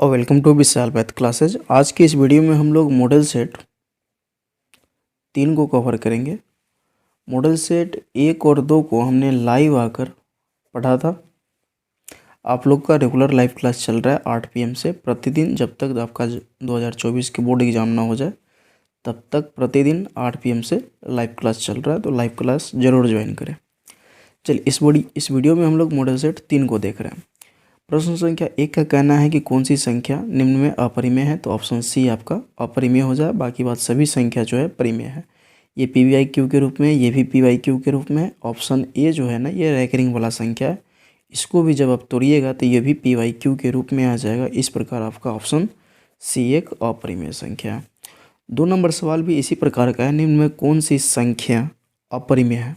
और welcome to Vishal math classes. आज की इस वीडियो में हम लोग मॉडल सेट 3 को कवर करेंगे। मॉडल सेट 1 और 2 को हमने लाइव आकर पढ़ा था। आप लोग का रेगुलर लाइव क्लास चल रहा है 8 PM से प्रतिदिन, जब तक आपका 2024 के बोर्ड एग्ज़ाम ना हो जाए तब तक प्रतिदिन 8 PM से लाइव क्लास चल रहा है, तो लाइव क्लास ज़रूर ज्वाइन करें। चलिए इस वीडियो में हम लोग मॉडल सेट 3 को देख रहे हैं। प्रश्न संख्या 1 का कहना है कि कौन सी संख्या निम्न में अपरिमेय है, तो ऑप्शन सी आपका अपरिमेय हो जाए। बाकी बात सभी संख्या जो है परिमेय है। ये PYQ के रूप में, ये भी PYQ के रूप में है। ऑप्शन ए जो है ना, ये रैकरिंग वाला संख्या है, इसको भी जब आप तोड़िएगा तो ये भी PYQ के रूप में आ जाएगा। इस प्रकार आपका ऑप्शन सी एक अपरिमेय संख्या है। 2 नंबर सवाल भी इसी प्रकार का है, निम्न में कौन सी संख्या अपरिमेय है।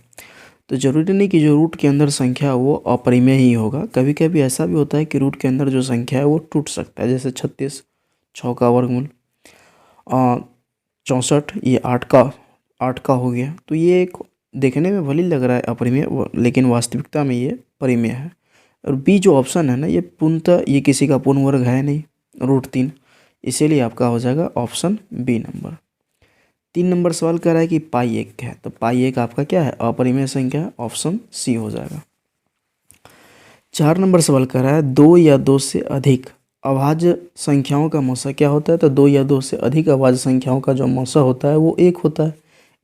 तो ज़रूरी नहीं कि जो रूट के अंदर संख्या वो अपरिमेय ही होगा, कभी कभी ऐसा भी होता है कि रूट के अंदर जो संख्या है वो टूट सकता है। जैसे 36 6 का वर्गमूल, 64 ये 8 का हो गया। तो ये एक देखने में भले लग रहा है अपरिमेय, लेकिन वास्तविकता में ये परिमेय है। और बी जो ऑप्शन है ना, ये पूर्णतः ये किसी का पूर्ण वर्ग है नहीं, √3, इसीलिए आपका हो जाएगा ऑप्शन बी नंबर। 3 नंबर सवाल कह रहा है कि पाई 1 है, तो पाई 1 आपका क्या है, अपरिमेय संख्या है, ऑप्शन सी हो जाएगा। 4 नंबर सवाल कह रहा है 2 या 2 से अधिक अभाज्य संख्याओं का मौसा क्या होता है, तो 2 या 2 से अधिक अभाज्य संख्याओं का जो मौसा होता है वो 1 होता है।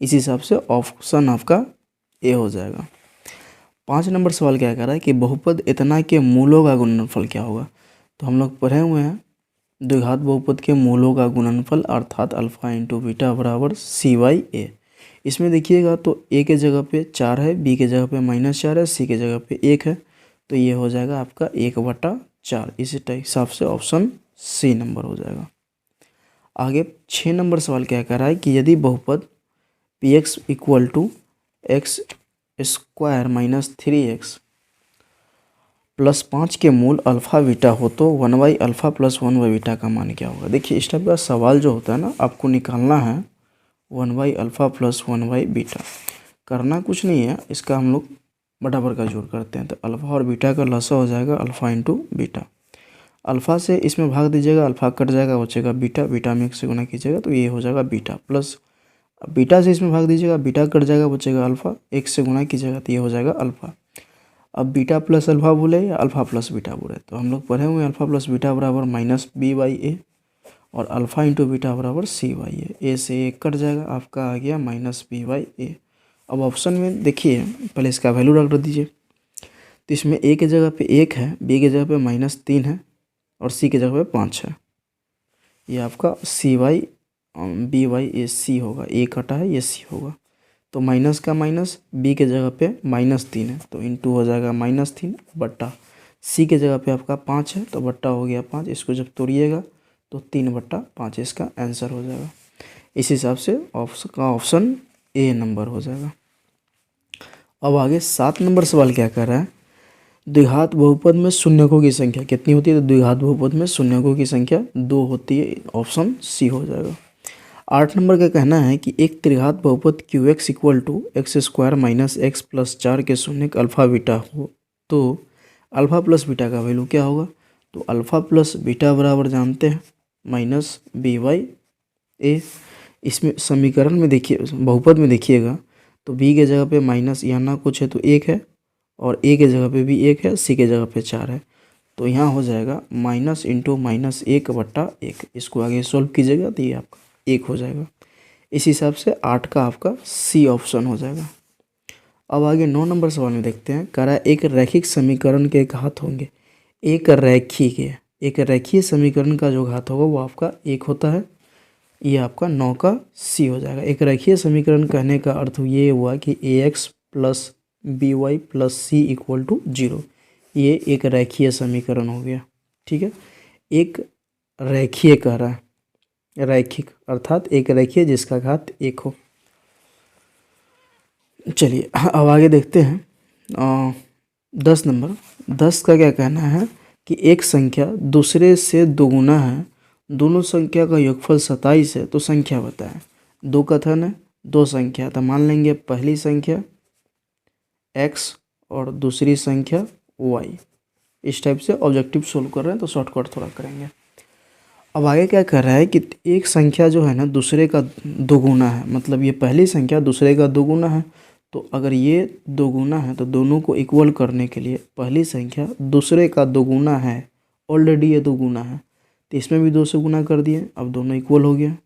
इस हिसाब से ऑप्शन आपका ए हो जाएगा। 5 नंबर सवाल क्या कह रहा है कि बहुपद इतना के मूलों का गुणनफल क्या होगा। तो हम लोग पढ़े हुए हैं द्विघात बहुपद के मूलों का गुणनफल अर्थात अल्फा इंटू बीटा बराबर CY/A। इसमें देखिएगा तो ए के जगह पे 4 है, बी के जगह पे -4 है, सी के जगह पे 1 है, तो ये हो जाएगा आपका 1/4। इसी हिसाब से ऑप्शन सी नंबर हो जाएगा। आगे 6 नंबर सवाल क्या कह रहा है कि यदि बहुपद Px = x² - 3x + 5 के मूल अल्फ़ा बीटा हो तो 1/α + 1/बीटा का मान क्या होगा। देखिए इस टाइप का सवाल जो होता है ना, आपको निकालना है 1/α + 1/बीटा। करना कुछ नहीं है, इसका हम लोग बराबर का जोड़ करते हैं, तो अल्फ़ा और बीटा का लसा हो जाएगा अल्फ़ा इंटू बीटा। अल्फ़ा से इसमें भाग दीजिएगा, अल्फ़ा कट जाएगा, बचेगा बीटा, बीटा में 1 से गुना कीजिएगा तो ये हो जाएगा बीटा, प्लस बीटा से इसमें भाग दीजिएगा, बीटा कट जाएगा, बचेगा अल्फ़ा, 1 से गुना कीजिएगा तो ये हो जाएगा अल्फ़ा। अब बीटा प्लस अल्फ़ा बोले या अल्फ़ा प्लस बीटा बोले, तो हम लोग पढ़े हुए अल्फ़ा प्लस बीटा बराबर -B/A और अल्फ़ा इंटू बीटा बराबर C/A। ए से 1 कट जाएगा, आपका आ गया -B/A। अब ऑप्शन में देखिए, पहले इसका वैल्यू रख दीजिए, तो इसमें ए के जगह पे 1 है, बी के जगह पे -3 है और सी के जगह पे 5 है। ये आपका B/AC होगा, ए कटा है, ये सी होगा, तो माइनस का माइनस, बी के जगह पे -3 है तो इंटू हो जाएगा -3 बट्टा, सी के जगह पे आपका 5 है तो बट्टा हो गया 5। इसको जब तोड़िएगा तो 3/5 इसका आंसर हो जाएगा। इस हिसाब से ऑप्शन ए नंबर हो जाएगा। अब आगे 7 नंबर सवाल क्या कर रहा है, द्विघात बहुपद में शून्यकों की संख्या कितनी होती है, तो द्विघात बहुपद में शून्यकों की संख्या 2 होती है, ऑप्शन सी हो जाएगा। 8 नंबर का कहना है कि एक त्रिघात बहुपद QX = x² - x + 4 के शून्यक अल्फ़ा बीटा हो तो अल्फ़ा प्लस बीटा का वैल्यू क्या होगा। तो अल्फ़ा प्लस बीटा बराबर जानते हैं B/A। इसमें समीकरण में देखिए, बहुपद में देखिएगा तो बी के जगह पे माइनस यहाँ ना कुछ है तो 1 है, और ए के जगह पे भी 1 है, सी के जगह पे 4 है, तो यहाँ हो जाएगा माइनस इंटू -1/1। इसको आगे सॉल्व कीजिएगा तो ये आपका 1 हो जाएगा। इस हिसाब से 8 का आपका सी ऑप्शन हो जाएगा। अब आगे 9 नंबर सवाल में देखते हैं, कह रहा है एक रैखिक समीकरण के घात होंगे, एक रैखीय समीकरण का जो घात होगा वो आपका 1 होता है। ये आपका 9 का सी हो जाएगा। एक रैखीय समीकरण कहने का अर्थ ये हुआ कि AX + BY + C = 0, ये एक रैखीय समीकरण हो गया। ठीक है, एक रैखीय कह रहा है, रैखिक अर्थात एक रैखीय जिसका घात 1 हो। चलिए अब आगे देखते हैं 10 नंबर। 10 का क्या कहना है कि एक संख्या दूसरे से दोगुना है, दोनों संख्या का योगफल 27 है, तो संख्या बताएं। 2 कथन है, 2 संख्या, तो मान लेंगे पहली संख्या x और दूसरी संख्या y। इस टाइप से ऑब्जेक्टिव सोल्व कर रहे हैं तो शॉर्टकट थोड़ा करेंगे। अब आगे क्या कर रहा है कि एक संख्या जो है ना दूसरे का दोगुना है, मतलब ये पहली संख्या दूसरे का दोगुना है। तो अगर ये दोगुना है तो दोनों को इक्वल करने के लिए पहली संख्या दूसरे का दोगुना है, ऑलरेडी ये दोगुना है तो इसमें भी 2 से गुना कर दिए, अब दोनों इक्वल हो गया।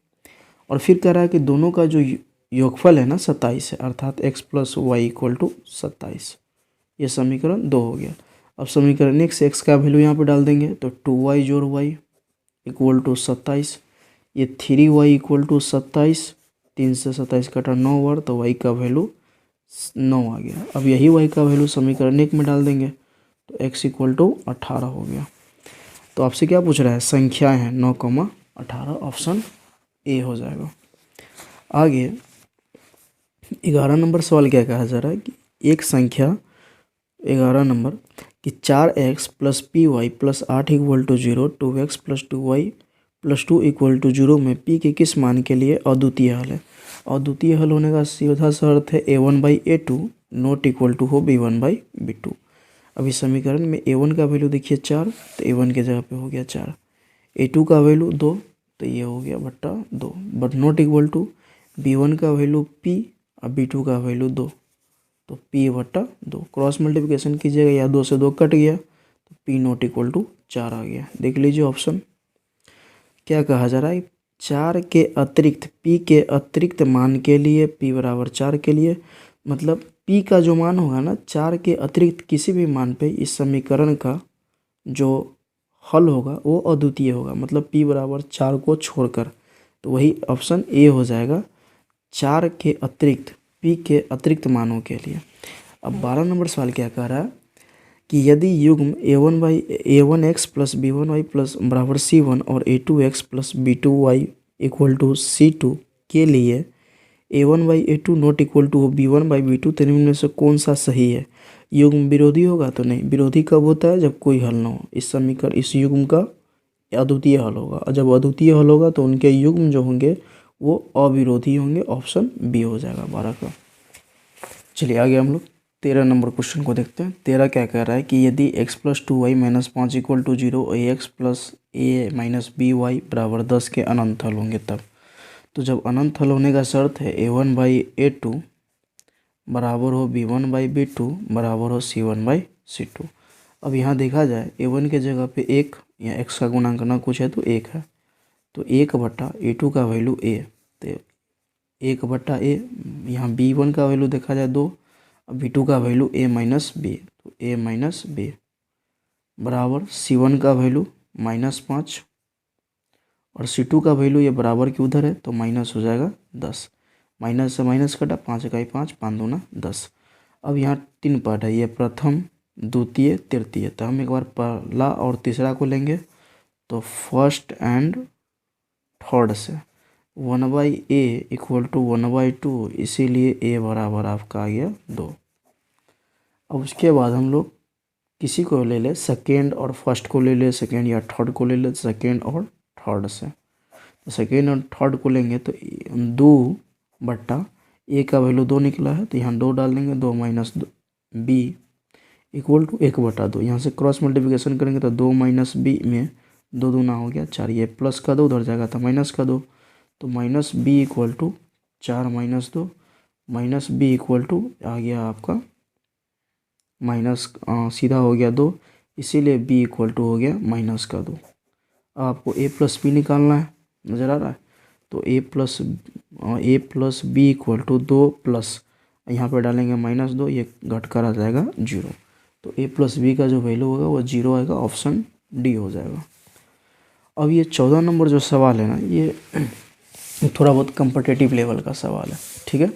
और फिर कह रहा है कि दोनों का जो योगफल है ना 27 है, अर्थात x plus Y equal to 27। ये समीकरण 2 हो गया। अब समीकरण नेक्स्ट x का वैल्यू यहाँ पे डाल देंगे तो 2y जोड़ y इक्वल टू 27। ये 3y इक्वल टू 27, 3 से 27 कटा 9 बार तो y का वैल्यू 9 आ गया। अब यही y का वैल्यू समीकरण 1 में डाल देंगे तो x इक्वल टू 18 हो गया। तो आपसे क्या पूछ रहा है, संख्याएं हैं 9,18, ऑप्शन ए हो जाएगा। आगे 11 नंबर सवाल क्या कहा जा रहा है कि एक संख्या 11 नंबर कि 4x plus P Y plus 8 equal to 0, 2x plus 2y plus 2 equal to 0 में p के किस मान के लिए अद्वितीय हल है। अद्वितीय हल होने का सीधा सा अर्थ है a1/a2 नॉट इक्वल टू हो b1/b2। अभी समीकरण में a1 का वैल्यू देखिए 4 तो a1 के जगह पे हो गया 4, a2 का वैल्यू 2 तो ये हो गया बट्टा 2, but not equal to b1 का वैल्यू p और b2 का वैल्यू 2 तो p बट्टा 2। क्रॉस मल्टीप्लिकेशन कीजिएगा या 2 से 2 कट गया तो p नॉट इक्वल टू 4 आ गया। देख लीजिए ऑप्शन क्या कहा जा रहा है, 4 के अतिरिक्त p के अतिरिक्त मान के लिए p बराबर 4 के लिए, मतलब p का जो मान होगा ना 4 के अतिरिक्त किसी भी मान पे इस समीकरण का जो हल होगा वो अद्वितीय होगा, मतलब p बराबर 4 को छोड़कर। तो वही ऑप्शन ए हो जाएगा, 4 के अतिरिक्त p के अतिरिक्त मानों के लिए। अब 12 नंबर सवाल क्या कह रहा है कि यदि युग्म a1x प्लस b1y प्लस बराबर c1 और a2x plus b2y equal to c2 के लिए a1/a2 not equal to b1/b2 तो इनमें से कौन सा सही है। युग्म विरोधी होगा तो नहीं, विरोधी कब होता है जब कोई हल ना हो। इस समीकरण इस युग्म का अद्वितीय हल होगा, और जब अद्वितीय हल होगा तो उनके युग्म जो होंगे वो अविरोधी होंगे, ऑप्शन बी हो जाएगा 12 का। चलिए आगे हम लोग 13 नंबर क्वेश्चन को देखते हैं। 13 क्या कह रहा है कि यदि x plus 2y minus 5 equal to 0 और ax plus a minus B Y बराबर 10 के अनंत हल होंगे तब। तो जब अनंत हल होने का शर्त है a1/a2 बराबर हो b1/b2 बराबर हो c1/c2। अब यहाँ देखा जाए a1 के जगह पे 1 या x का गुणांक ना कुछ है तो 1 है, तो 1 बटा a2 का वैल्यू a, तो 1 बटा a, यहाँ b1 का वैल्यू देखा जाए 2 और b2 का वैल्यू a माइनस बी, तो a माइनस बी बराबर c1 का वैल्यू -5 और c2 का वैल्यू ये बराबर की उधर है तो माइनस हो जाएगा 10, माइनस से माइनस कटा 5 इकाई 5, 5 दूना 10। अब यहाँ 3 पार्ट है, ये प्रथम द्वितीय तृतीय, तो हम एक बार पहला और तीसरा को लेंगे तो फर्स्ट एंड थर्ड से 1/a इक्वल टू 1/2, इसीलिए a बराबर आपका आ गया 2। अब उसके बाद हम लोग किसी को ले ले, सेकेंड और फर्स्ट को ले ले, सेकेंड या थर्ड को ले ले, सेकेंड और थर्ड से। तो सेकेंड और थर्ड को लेंगे तो 2 बट्टा a का वैल्यू 2 निकला है तो यहाँ 2 डाल देंगे, 2 माइनस b इक्वल टू 1 बटा 2। यहाँ से क्रॉस मल्टीप्लिकेशन करेंगे तो 2 माइनस बी में 2 दूना हो गया 4, ये प्लस का 2 उधर जाएगा तो माइनस का 2, तो minus B equal to 4 minus 2 minus B equal to आ गया आपका माइनस सीधा हो गया 2, इसीलिए b इक्वल टू हो गया माइनस का 2। आपको a प्लस बी निकालना है, नज़र आ रहा है, तो a plus B equal to 2 plus यहाँ पे डालेंगे -2, ये घट कर आ जाएगा 0, तो a प्लस बी का जो वैल्यू होगा वो 0 आएगा, ऑप्शन डी हो जाएगा। अब ये 14 नंबर जो सवाल है ना, ये थोड़ा बहुत कम्पिटिटिव लेवल का सवाल है, ठीक है।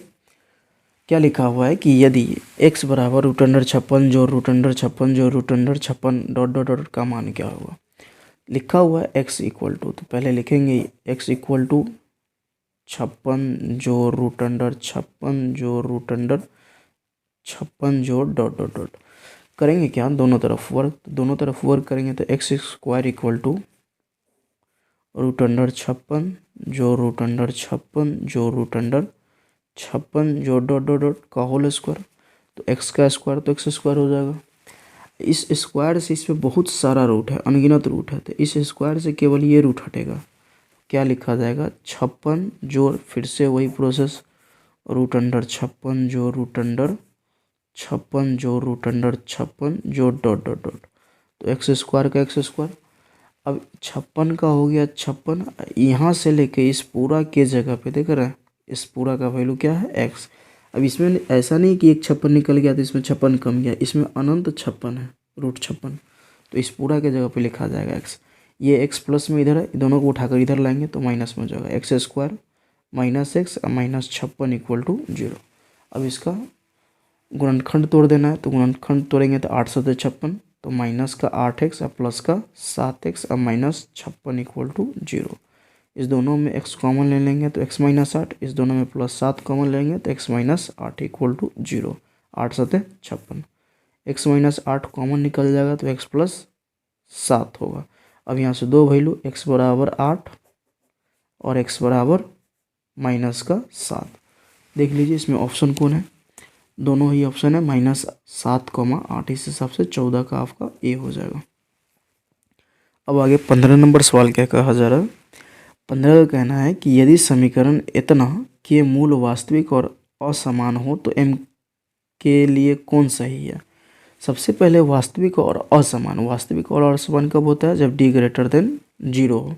क्या लिखा हुआ है कि यदि x बराबर √56 जोड़ √56 जोड़ √56 डॉट डॉट डॉट का मान क्या होगा। लिखा हुआ है x इक्वल टू, तो पहले लिखेंगे x इक्वल टू 56 जोड़ √56 जोड़ √56 जोड़ डॉट डॉट डॉट करेंगे क्या, दोनों तरफ वर्क, दोनों तरफ वर्क करेंगे तो x स्क्वायर इक्वल टू √56 जोड़ √56 जोड़ √56 जोड़ डॉट डॉट डॉट का होल स्क्वायर, तो x का स्क्वायर तो x स्क्वायर हो जाएगा। इस स्क्वायर से इसमें बहुत सारा रूट है, अनगिनत रूट है, तो इस स्क्वायर से केवल ये रूट हटेगा। क्या लिखा जाएगा? 56 जोड़, फिर से वही प्रोसेस, रूट अंडर 56 जोड़ रूट अंडर 56 जोड़ रूट अंडर 56 जोड़ डॉट डॉट डॉट, तो एक्स स्क्वायर का एक्स स्क्वायर। अब 56 का हो गया 56, यहाँ से लेके इस पूरा के जगह पे देख रहे हैं, इस पूरा का वैल्यू क्या है? एक्स। अब इसमें ऐसा नहीं कि एक 56 निकल गया तो इसमें 56 कम गया, इसमें अनंत 56 है, रूट 56, तो इस पूरा के जगह पे लिखा जाएगा एक्स। ये एक्स प्लस में इधर है, दोनों को उठाकर इधर लाएंगे तो माइनस में हो जाएगा, x square minus x minus 56 equal to 0। अब इसका गुणनखंड तोड़ देना है, तो गुणनखंड तोड़ेंगे तो 8 7 56, तो माइनस का 8x और प्लस का 7x और माइनस 56 इक्वल टू 0। इस दोनों में x कॉमन ले लेंगे तो x माइनस 8, इस दोनों में प्लस 7 कॉमन लेंगे तो x minus 8 equal to 0। 8 7 56, x minus 8 common निकल जाएगा तो x प्लस 7 होगा। अब यहाँ से दो वैल्यू, x बराबर 8 और x बराबर माइनस का 7। देख लीजिए इसमें ऑप्शन कौन है? दोनों ही ऑप्शन है, -7, 8, इस हिसाब से 14 का आपका ए हो जाएगा। अब आगे 15 नंबर सवाल क्या कहा जा रहा है? 15 का कहना है कि यदि समीकरण इतना के मूल वास्तविक और असमान हो तो m के लिए कौन सही है? सबसे पहले वास्तविक और असमान, वास्तविक और असमान कब होता है? जब d ग्रेटर देन 0 हो,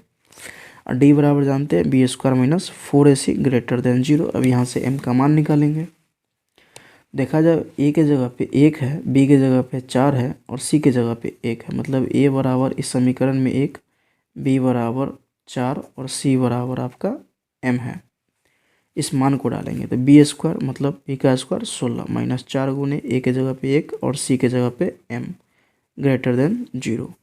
और d बराबर जानते हैं b square minus 4ac greater than 0। अब यहाँ से m का मान निकालेंगे। देखा जाए a के जगह पे 1 है, b के जगह पे 4 है और c के जगह पे 1 है, मतलब a बराबर इस समीकरण में 1, b बराबर 4 और c बराबर आपका m है। इस मान को डालेंगे तो बी स्क्वायर मतलब a का स्क्वायर 16 माइनस 4 गुने a के जगह पे 1 और c के जगह पे m ग्रेटर देन 0।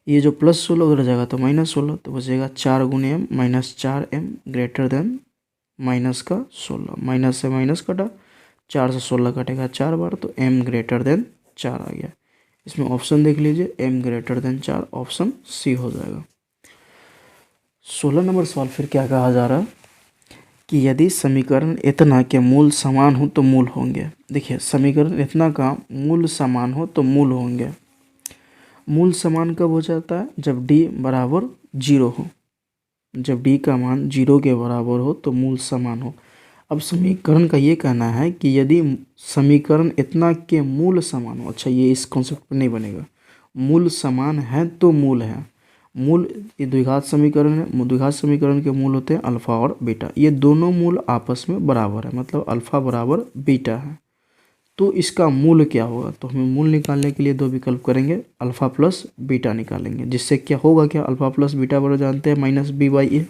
ये जो प्लस 16 उधर जाएगा तो माइनस 16, तो बचेगा 4 गुने m minus 4m greater than minus का 16, माइनस से माइनस कटा, 4 से 16 कटेगा 4 बार, तो m ग्रेटर देन 4 आ गया। इसमें ऑप्शन देख लीजिए, m greater than 4, option C हो जाएगा। 16 नंबर सवाल फिर क्या कहा जा रहा है कि यदि समीकरण इतना के मूल समान हो तो मूल होंगे। देखिए समीकरण इतना का मूल समान हो तो मूल होंगे। मूल समान कब हो जाता है? जब d बराबर 0 हो, जब d का मान 0 के बराबर हो तो मूल समान हो। अब समीकरण का ये कहना है कि यदि समीकरण इतना के मूल समान हो, अच्छा ये इस कॉन्सेप्ट पर नहीं बनेगा, मूल समान है तो मूल है। मूल ये द्विघात समीकरण है, द्विघात समीकरण के मूल होते हैं अल्फा और बीटा, ये दोनों मूल आपस में बराबर है, मतलब अल्फा बराबर बीटा है। तो इसका मूल क्या होगा? तो हमें मूल निकालने के लिए दो विकल्प करेंगे, अल्फा प्लस बीटा निकालेंगे, जिससे क्या होगा, क्या अल्फा प्लस बीटा बराबर जानते हैं माइनस बी बाई ए।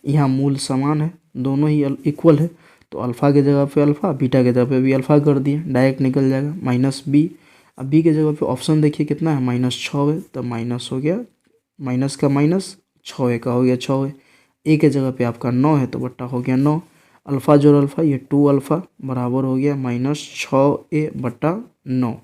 यहाँ मूल समान है, दोनों ही इक्वल है, तो अल्फ़ा के जगह पे अल्फ़ा, बीटा के जगह पे भी अल्फ़ा कर दिए, डायरेक्ट निकल जाएगा माइनस बी। अब बी के जगह पे ऑप्शन देखिए कितना है, -6 है, तो माइनस हो गया, माइनस का माइनस, 6 का हो गया 6 है। ए के जगह पे आपका 9 है तो बट्टा हो गया 9, अल्फ़ा जोड़ अल्फ़ा, ये 2 अल्फ़ा बराबर हो गया -6a बट्टा 9।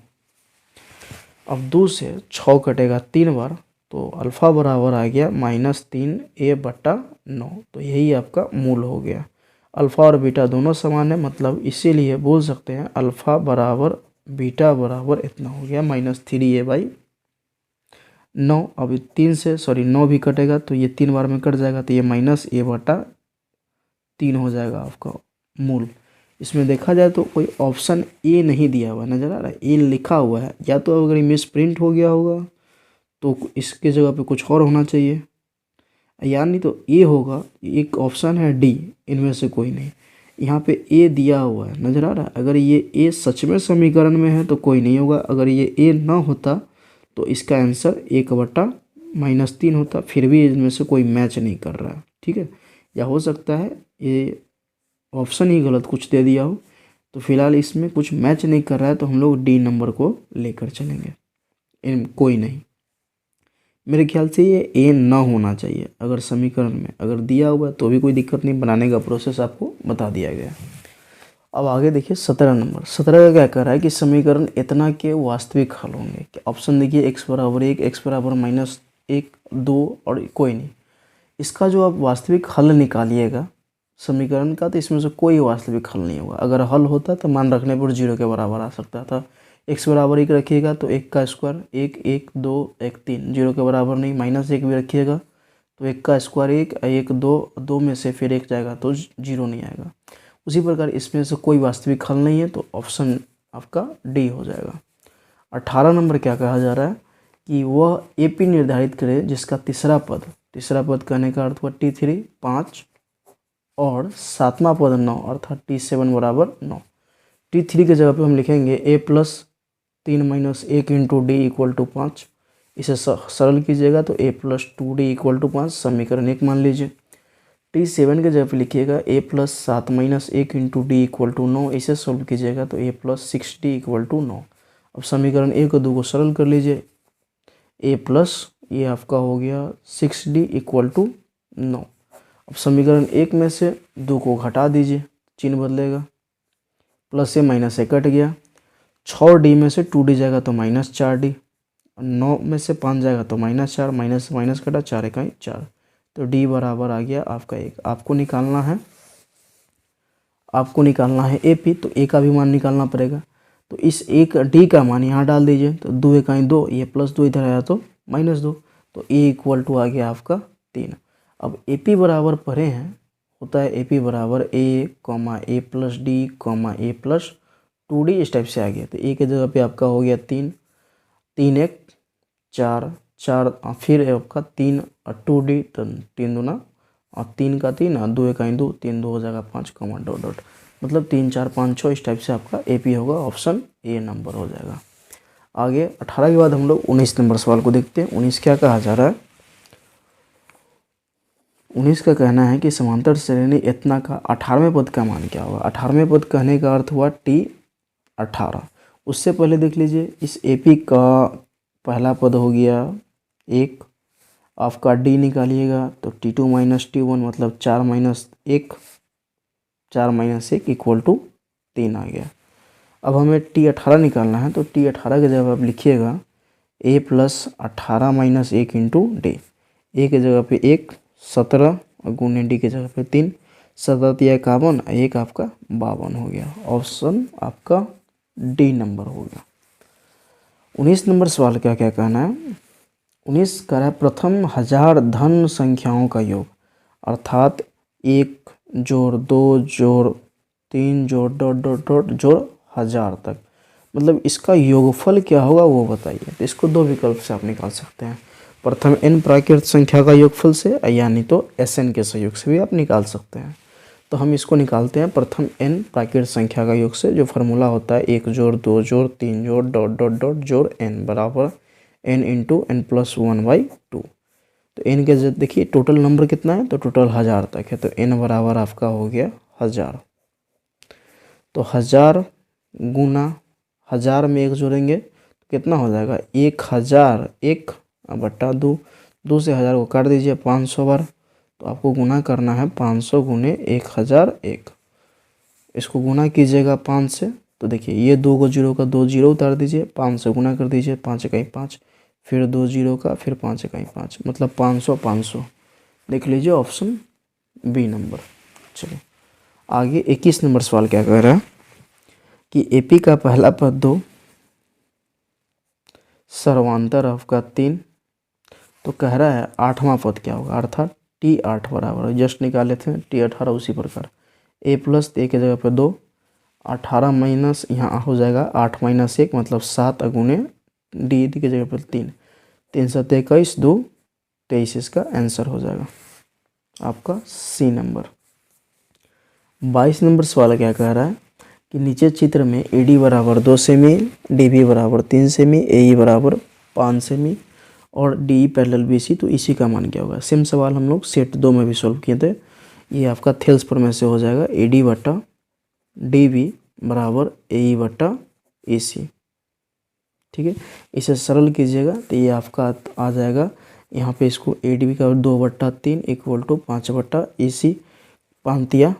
अब 2 से 6 कटेगा 3 बार, तो अल्फ़ा बराबर आ गया -3a बट्टा 9, तो यही आपका मूल हो गया। अल्फ़ा और बीटा दोनों समान है, मतलब इसीलिए बोल सकते हैं अल्फ़ा बराबर बीटा बराबर इतना हो गया -3a/9। अब 3 से 9 भी कटेगा तो ये 3 बार में कट जाएगा, तो ये -a बटा 3 हो जाएगा आपका मूल। इसमें देखा जाए तो कोई ऑप्शन ए नहीं दिया हुआ नज़र आ रहा है, ए लिखा हुआ है, या तो अगर मिस प्रिंट हो गया होगा तो इसके जगह पे कुछ और होना चाहिए, या नहीं तो ए होगा। एक ऑप्शन है डी, इनमें से कोई नहीं। यहाँ पे ए दिया हुआ है नज़र आ रहा है, अगर ये ए सच में समीकरण में है तो कोई नहीं होगा, अगर ये ए ना होता तो इसका आंसर 1/-3 होता, फिर भी इनमें से कोई मैच नहीं कर रहा है, ठीक है। या हो सकता है ये ऑप्शन ही गलत कुछ दे दिया हो, तो फिलहाल इसमें कुछ मैच नहीं कर रहा है, तो हम लोग डी नंबर को लेकर चलेंगे, इन कोई नहीं। मेरे ख्याल से ये ए ना होना चाहिए, अगर समीकरण में अगर दिया हुआ है तो भी कोई दिक्कत नहीं, बनाने का प्रोसेस आपको बता दिया गया। अब आगे देखिए 17 नंबर। 17 का क्या कह रहा है कि समीकरण इतना के वास्तविक हल होंगे। ऑप्शन देखिए x बराबर 1, x बराबर -1, 2 और कोई नहीं। इसका जो आप वास्तविक हल निकालिएगा समीकरण का, तो इसमें से कोई वास्तविक हल नहीं होगा। अगर हल होता तो मान रखने पर 0 के बराबर आ सकता था, x बराबर 1 रखिएगा तो 1 का स्क्वायर 1 1 2 1 3, 0 के बराबर नहीं, -1 भी रखिएगा तो 1 का स्क्वायर 1 1 2, 2 में से फिर 1 जाएगा तो 0 नहीं आएगा। उसी प्रकार इसमें से कोई वास्तविक हल नहीं है तो ऑप्शन आपका डी हो जाएगा। 18 नंबर क्या कहा जा रहा है कि वह AP निर्धारित करे जिसका तीसरा पद कहने का अर्थ हुआ T3 5 और सातवां पद 9 अर्थात T7 बराबर 9। T3 के जगह पे हम लिखेंगे a plus 3 minus 1 into d equal to 5। इसे सरल कीजिएगा तो a plus 2d equal to 5 समीकरण 1 मान लीजिए। T7 के जगह पे लिखिएगा a plus 7 minus 1 into d equal to 9। इसे सोल्व कीजिएगा तो a plus 6d equal to 9। अब समीकरण 1 और 2 को सरल कर लीजिए। a प्लस ये आपका हो गया 6d इक्वल टू 9। अब समीकरण 1 में से 2 को घटा दीजिए, चिन्ह बदलेगा, प्लस से माइनस से कट गया। 6d में से 2d जाएगा तो -4d, 9 में से 5 जाएगा तो -4, माइनस से माइनस कटा, 4 इकाई 4, तो d बराबर आ गया आपका 1। आपको निकालना है AP, तो a का भी मान निकालना पड़ेगा। तो इस एक d का मान यहाँ डाल दीजिए तो 2 इकाई 2, ये +2 इधर आया तो -2, तो a इक्वल टू आ गया आपका 3। अब AP बराबर पढ़े हैं, होता है AP बराबर a, a plus d, a plus 2d, इस टाइप से आ गया। तो a के जगह पे आपका हो गया 3, 3 1 4 4, फिर आपका 3 और 2d, तो 3 दूना और 3 का 3 और 2 इकाई 2, 3 2 हो जाएगा 5, डॉट डॉट, मतलब 3 4 5 6, इस टाइप से आपका AP होगा, ऑप्शन ए नंबर हो जाएगा। आगे 18 के बाद हम लोग 19 नंबर सवाल को देखते हैं। 19 क्या कहा जा रहा है? 19 का कहना है कि समांतर श्रेणी इतना का 18वें पद का मान क्या होगा। 18वें पद कहने का अर्थ हुआ T18। उससे पहले देख लीजिए, इस AP का पहला पद हो गया 1, आपका D निकालिएगा तो T2 माइनस T1 मतलब 4 माइनस 1 इक्वल टू 3 आ गया। अब हमें T18 निकालना है तो T18 के जगह आप लिखिएगा a plus 18 minus 1 into D. A के जगह पे 1 17 और गुने डी के जगह पे 3, 17 या 51, 1 आपका 52 हो गया। ऑप्शन आपका डी नंबर हो गया। 19 नंबर सवाल क्या क्या कहना है? 19 कह रहा है प्रथम 1000 धन संख्याओं का योग, अर्थात 1 जोड़ 2 जोड़ 3 जोड़ डॉट डॉट डॉट जोड़ 1000 तक, मतलब इसका योगफल क्या होगा वो बताइए। तो इसको दो विकल्प से आप निकाल सकते हैं, प्रथम n प्राकृत संख्या का योगफल से, यानी तो Sn के सहयोग से भी आप निकाल सकते हैं। तो हम इसको निकालते हैं प्रथम n प्राकृत संख्या का योग से, जो फार्मूला होता है 1 जोड़ 2 जोड़ 3 जोड़ डॉट डॉट डॉट जोड़ n बराबर n इंटू n प्लस 1/2। तो n के जब देखिए टोटल नंबर कितना है, तो टोटल 1000 तक है, तो n बराबर आपका हो गया 1000। तो 1000 गुना 1000 में 1 जोड़ेंगे तो कितना हो जाएगा, 1000 1 बट्टा 2, 2 से 1000 को काट दीजिए 500 बार, तो आपको गुना करना है 500 गुने 1001। इसको गुना कीजिएगा 5 से, तो देखिए ये 2 को 0 का 2 0 उतार दीजिए, 5 से गुना कर दीजिए, 5 इकाई 5, फिर 2 0 का, फिर 5 इकाई 5, मतलब 500 500। देख लीजिए ऑप्शन बी नंबर। चलिए आगे 21 नंबर सवाल क्या कह रहा है कि AP का पहला पद 2, सर्वांतर आपका 3, तो कह रहा है 8वां पद क्या होगा, अर्थात T8 बराबर, जस्ट निकाले थे T18 उसी प्रकार a प्लस a के जगह पे 2, 18 माइनस यहाँ हो जाएगा 8 माइनस 1 मतलब 7 गुने डी के जगह पर 3, 3 7 21 2 23, इसका आंसर हो जाएगा आपका सी नंबर। 22 नंबर सवाल क्या कह रहा है कि नीचे चित्र में AD बराबर 2 सेमी, DB बराबर 3 सेमी, AE बराबर 5 सेमी और DE पैरेलल BC, तो इसी का मान क्या होगा। सेम सवाल हम लोग सेट 2 में भी सॉल्व किए थे। ये आपका थेल्स पर में से हो जाएगा AD बट्टा DB बराबर AE बट्टा AC, ठीक है। इसे सरल कीजिएगा तो ये आपका आ जाएगा, यहाँ पे इसको ADB का 2/3 इक्वल टू 5/AC, 5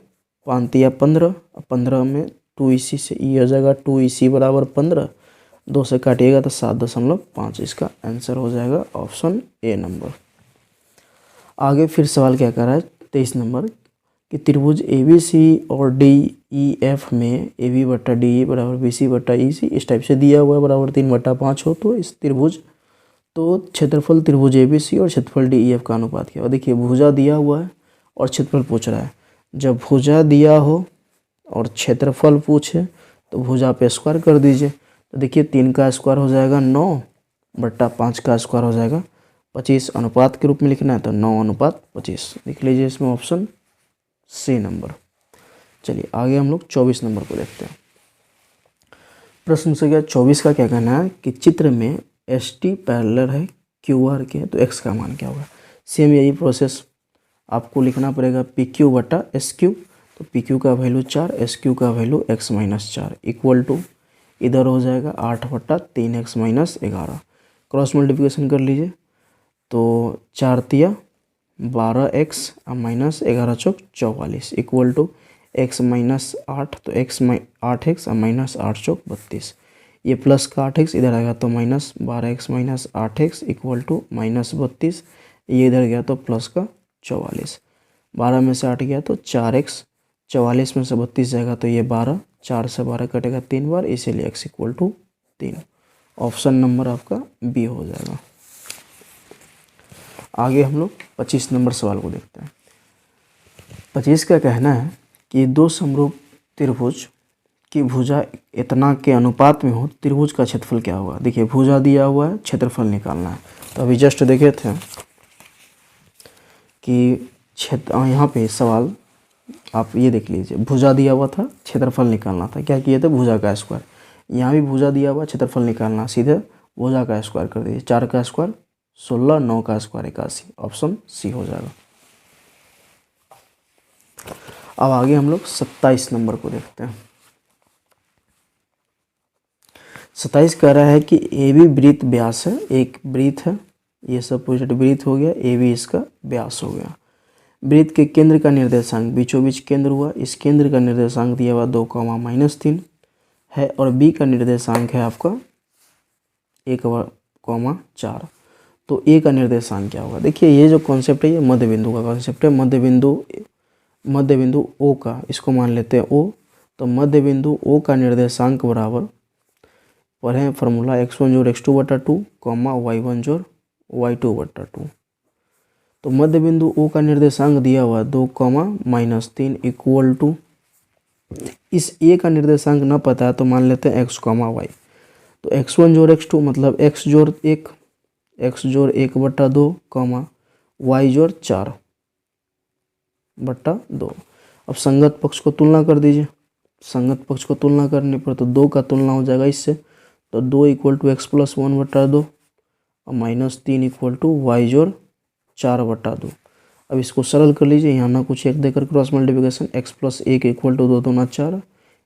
15, 15 में 2EC से ये हो जाएगा 2EC बराबर 15, 2 से काटिएगा तो 7.5, इसका आंसर हो जाएगा ऑप्शन ए नंबर। आगे फिर सवाल क्या कर रहा है 23 नंबर कि त्रिभुज ए बी सी और डी ई एफ में ए बी बट्टा डी ई बराबर बी सी बट्टा ई सी इस टाइप से दिया हुआ है बराबर 3/5 हो, तो इस त्रिभुज तो क्षेत्रफल त्रिभुज ए बी सी और क्षेत्रफल डी ई एफ का अनुपात क्या हो। देखिए भुजा दिया हुआ है और क्षेत्रफल पूछ रहा है। जब भुजा दिया हो और क्षेत्रफल पूछे तो भुजा पे स्क्वायर कर दीजिए। तो देखिए 3 का स्क्वायर हो जाएगा 9/5 का स्क्वायर हो जाएगा 25। अनुपात के रूप में लिखना है तो 9/25 लिख लीजिए इसमें ऑप्शन सी नंबर। चलिए आगे हम लोग 24 नंबर को देखते हैं। प्रश्न संख्या 24 का क्या कहना है कि चित्र में एस टी पैरेलल है क्यू आर के, तो एक्स का मान क्या होगा। सेम यही प्रोसेस आपको लिखना पड़ेगा पी क्यू बटा एस क्यू। तो पी क्यू का वैल्यू 4, एस क्यू का वैल्यू x-4 इक्वल टू इधर हो जाएगा 8/3x-11। क्रॉस मल्टीप्लिकेशन कर लीजिए तो 4 तिया 12x minus 11 Chowk 44 equal to x-8 तो 8x माइनस 8 चौक 32। ये प्लस का 8x इधर आएगा तो minus 12x minus 8x equal to minus 32। ये इधर गया तो प्लस का 44। 12 में से 8 गया तो 4x, 44 में से 32 जाएगा तो ये 12, 4 से 12 कटेगा 3 बार, इसीलिए x equal to 3। Option number आपका बी हो जाएगा। आगे हम लोग 25 नंबर सवाल को देखते हैं। 25 का कहना है कि दो समरूप त्रिभुज की भुजा इतना के अनुपात में हो, त्रिभुज का क्षेत्रफल क्या होगा। देखिए भुजा दिया हुआ है, क्षेत्रफल निकालना है। तो अभी जस्ट देखे थे कि यहाँ पे सवाल आप ये देख लीजिए, भुजा दिया हुआ था, क्षेत्रफल निकालना था। क्या किए थे, भुजा का स्क्वायर। यहाँ भी भुजा दिया हुआ, क्षेत्रफल निकालना, सीधे भुजा का स्क्वायर कर दीजिए। 4 का स्क्वायर 16, 9 का स्क्वायर 81, ऑप्शन सी हो जाएगा। अब आगे हम लोग 27 नंबर को देखते हैं। 27 कह रहा है कि ए बी वृत्त व्यास है, एक वृत्त है, ये सब प्रोजेक्ट वृत्त हो गया, ए बी इसका व्यास हो गया। वृत्त के केंद्र का निर्देशांक बीचों बीच केंद्र हुआ, इस केंद्र का निर्देशांक दिया हुआ 2, -3 है और बी का निर्देशांक है आपका 1, 4। तो ए का निर्देशांक क्या होगा। देखिए ये जो कॉन्सेप्ट है ये मध्य बिंदु का कॉन्सेप्ट है। मध्य बिंदु ओ का, इसको मान लेते हैं ओ। तो मध्य बिंदु ओ का निर्देशांक बराबर पढ़ें फार्मूला x1 जोड़ x2 बटा 2, y1 जोड़ y2 बटा 2। तो मध्य बिंदु ओ का निर्देशांक दिया हुआ 2, -3 इक्वल टू, इस ए का निर्देशांक ना पता है तो मान लेते हैं x, y। तो x1 जोड़ x2 मतलब x जोड़ 1 बटा 2, y जोड़ 4 बटा 2। अब संगत पक्ष को तुलना कर दीजिए। संगत पक्ष को तुलना करने पर तो 2 का तुलना हो जाएगा इससे, तो 2 इक्वल टू x + 1 बटा 2 और -3 इक्वल टू y जोड़ 4 बटा 2। अब इसको सरल कर लीजिए, यहाँ ना कुछ एक देकर cross multiplication, x + 1 equal to 2 दूना 4,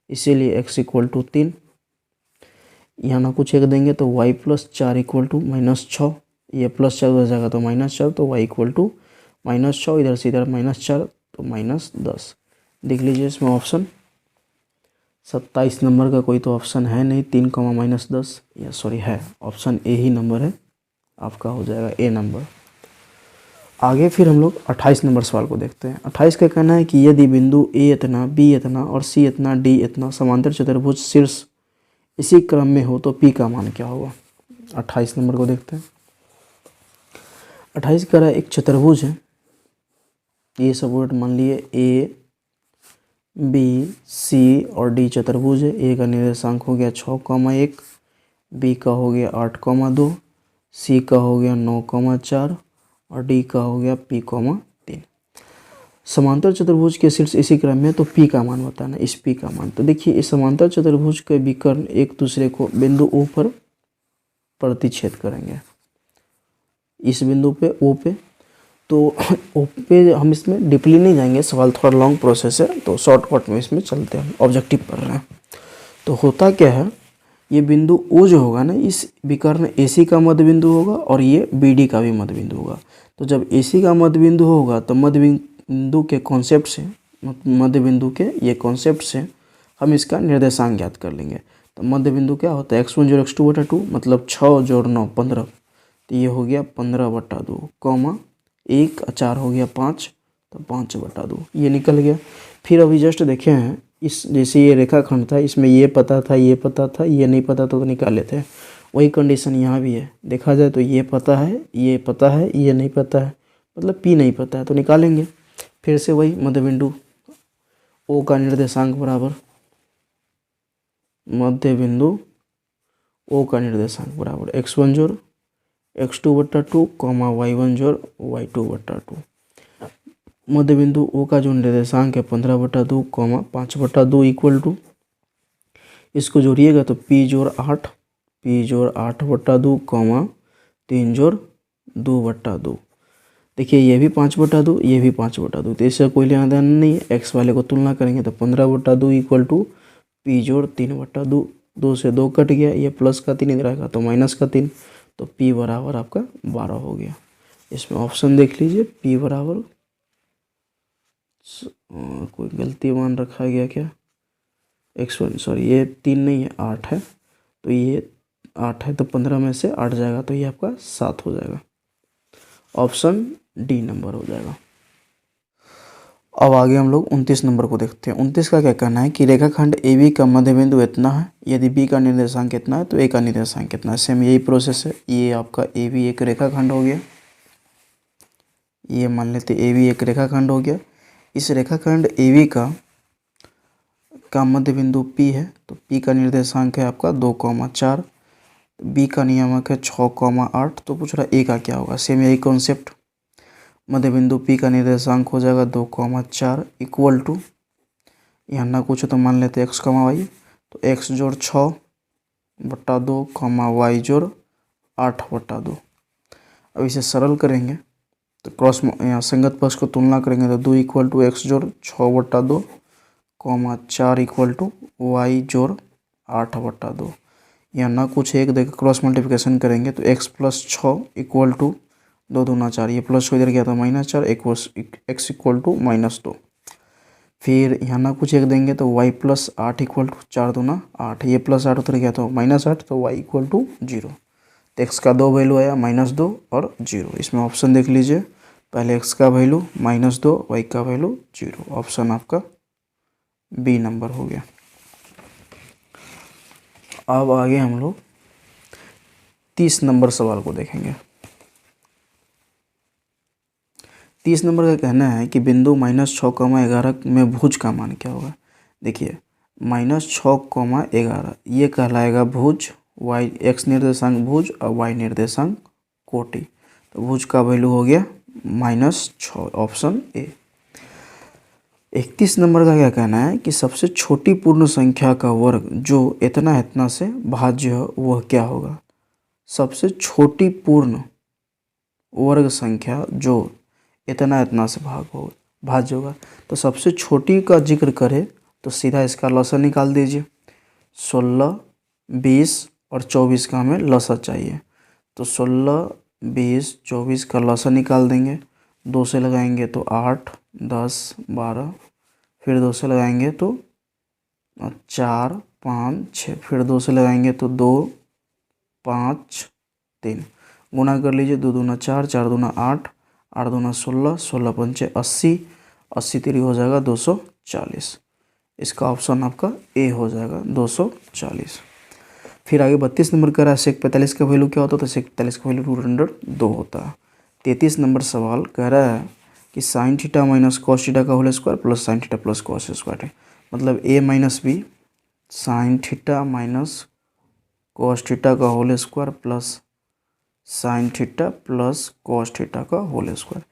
इसीलिए x इक्वल टू 3। यहाँ ना कुछ एक देंगे तो y + 4 इक्वल टू -6, ये +4 हो जाएगा तो -4, तो y इक्वल टू -6, इधर से इधर -4 तो -10। देख लीजिए इसमें ऑप्शन 27 नंबर का कोई तो ऑप्शन है नहीं, 3, -10 या सॉरी है, ऑप्शन ए ही नंबर है आपका, हो जाएगा ए नंबर। आगे फिर हम लोग 28 नंबर सवाल को देखते हैं। 28 का कहना है कि यदि बिंदु ए इतना, बी इतना और सी इतना, डी इतना समांतर चतुर्भुज शीर्ष इसी क्रम में हो तो पी का मान क्या होगा। 28 नंबर को देखते हैं। 28 कह रहा है एक चतुर्भुज है, ये सपोर्ट मान लिए ए बी सी और डी चतुर्भुज है। ए का निर्देशांक हो गया 6, 1, बी का हो गया 8, 2, सी का हो गया 9, 4 और डी का हो गया P, 3। समांतर चतुर्भुज के शीर्ष इसी क्रम में, तो P का मान बताना, इस P का मान। तो देखिए इस समांतर चतुर्भुज के विकर्ण एक दूसरे को बिंदु O पर प्रतिच्छेद करेंगे, इस बिंदु पे O पे। तो O पे हम इसमें डीपली नहीं जाएंगे, सवाल थोड़ा लॉन्ग प्रोसेस है तो शॉर्टकट में इसमें चलते हैं, ऑब्जेक्टिव पढ़ रहे हैं। तो होता क्या है, ये बिंदु O जो होगा ना, इस विकर्ण AC का मध्य बिंदु होगा और ये BD का भी मध्य बिंदु होगा। तो जब AC का मध्य बिंदु होगा तो मध्य बिंदु के कॉन्सेप्ट से, मध्य बिंदु के ये कॉन्सेप्ट से हम इसका निर्देशांक ज्ञात कर लेंगे। तो मध्य बिंदु क्या होता है, x1 जोड़ x2 बटा 2 मतलब 6 जोड़ 9 15, तो ये हो गया 15 बटा 2, 1 4 हो गया 5, तो 5/2 ये निकल गया। फिर अभी जस्ट देखे हैं इस जैसे ये रेखाखंड था, इसमें ये पता था, ये पता था, ये नहीं पता तो निकाल लेते हैं। वही कंडीशन यहाँ भी है, देखा जाए तो ये पता है, ये पता है, ये नहीं पता है, मतलब P नहीं पता है तो निकालेंगे। फिर से वही मध्य बिंदु O का निर्देशांक बराबर मध्य बिंदु O का निर्देशांक बराबर x1 जोड़ x2/2 y1 जोड़ y2/2। मध्य बिंदु O का जो निर्देशांक है 15/2 5/2 इक्वल टू, इसको जोड़िएगा तो P जोड़ 8 8/2 3 जोड़ 2/2। देखिए ये भी 5/2, ये भी 5/2, तो इससे कोई लेना देना नहीं है। x वाले को तुलना करेंगे तो 15/2 इक्वल टू P जोड़ 3/2, 2 से 2 कट गया, ये प्लस का 3 इधर आएगा तो माइनस का 3, तो P बराबर आपका 12 हो गया। इसमें ऑप्शन देख लीजिए P बराबर कोई गलती मान रखा गया क्या, x1 सॉरी ये 3 नहीं है 8 है, तो ये 8 है तो 15 में से 8 जाएगा तो ये आपका 7 हो जाएगा। ऑप्शन डी नंबर हो जाएगा। अब आगे हम लोग 29 नंबर को देखते हैं। 29 का क्या कहना है कि रेखाखंड ए बी का मध्य बिंदु इतना है, यदि बी का निर्देशांक कितना है तो ए का निर्देशांक कितना है। सेम यही प्रोसेस है। ये आपका ए बी एक रेखाखंड हो गया, ये मान लेते ए बी एक रेखाखंड हो गया। इस रेखाखंड ए बी का मध्य बिंदु P है, तो P का निर्देशांक है आपका 2,4, B का नियामक है 6,8, तो पूछ रहा A का क्या होगा। सेम यही कॉन्सेप्ट, मध्य बिंदु P का निर्देशांक हो जाएगा 2,4 इक्वल टू, यहाँ ना कुछ तो मान लेते x, y, तो x जोड़ 6/2 y जोड़ 8/2। अब इसे सरल करेंगे तो क्रॉस यहाँ संगत पक्ष को तुलना करेंगे तो 2 इक्वल टू x जोड़ 6/2 4 इक्वल टू y जोड़ 8/2। यहाँ ना कुछ एक देकर क्रॉस मल्टीप्लिकेशन करेंगे तो x प्लस 6 इक्वल टू 2 दूना 4, ये प्लस हो इधर गया तो -4, x इक्वल टू -2। फिर यहाँ ना कुछ एक देंगे तो y प्लस 8 इक्वल टू 4 दूना 8, ये प्लस 8 उतर गया तो -8, तो y इक्वल टू 0। तो x का 2 वैल्यू आया -2 और 0। इसमें ऑप्शन देख लीजिए, पहले x का वैल्यू -2, y का वैल्यू 0। ऑप्शन आपका बी नंबर हो गया। अब आगे हम लोग 30 नंबर सवाल को देखेंगे। 30 नंबर का कहना है कि बिंदु -6,11 में भुज का मान क्या होगा। देखिए -6,11 ये कहलाएगा भुज, y x निर्देशांक भुज और y निर्देशांक कोटि, तो भुज का वैल्यू हो गया -6, ऑप्शन ए। 31 नंबर का क्या कहना है कि सबसे छोटी पूर्ण संख्या का वर्ग जो इतना इतना से भाज्य है वह क्या होगा। सबसे छोटी पूर्ण वर्ग संख्या जो इतना इतना से भाज्य होगा, तो सबसे छोटी का जिक्र करें तो सीधा इसका लसा निकाल दीजिए। 16, 20 और 24 का हमें लसा चाहिए, तो 16, 20, 24 का लसा निकाल देंगे। 2 से लगाएंगे तो 8, 10, 12, फिर 2 से लगाएंगे तो 4, 5, 6, फिर 2 से लगाएंगे तो 2, 5, 3, गुना कर लीजिए। 2 दूना 4, 4 दूना 8, 8 दूना 16, 16 पंचे 80, 80 3 हो जाएगा 240। इसका ऑप्शन आपका ए हो जाएगा 240। फिर आगे 32 नंबर कह रहा है सेक 45 का वैल्यू क्या होता है, तो सेक 45 का वैल्यू √2 होता है। 33 नंबर सवाल कह रहा है कि sine theta minus cos theta का whole square plus sine theta plus cos square है, मतलब a minus b sine theta minus cos theta का whole square plus sine theta plus cos theta का whole square.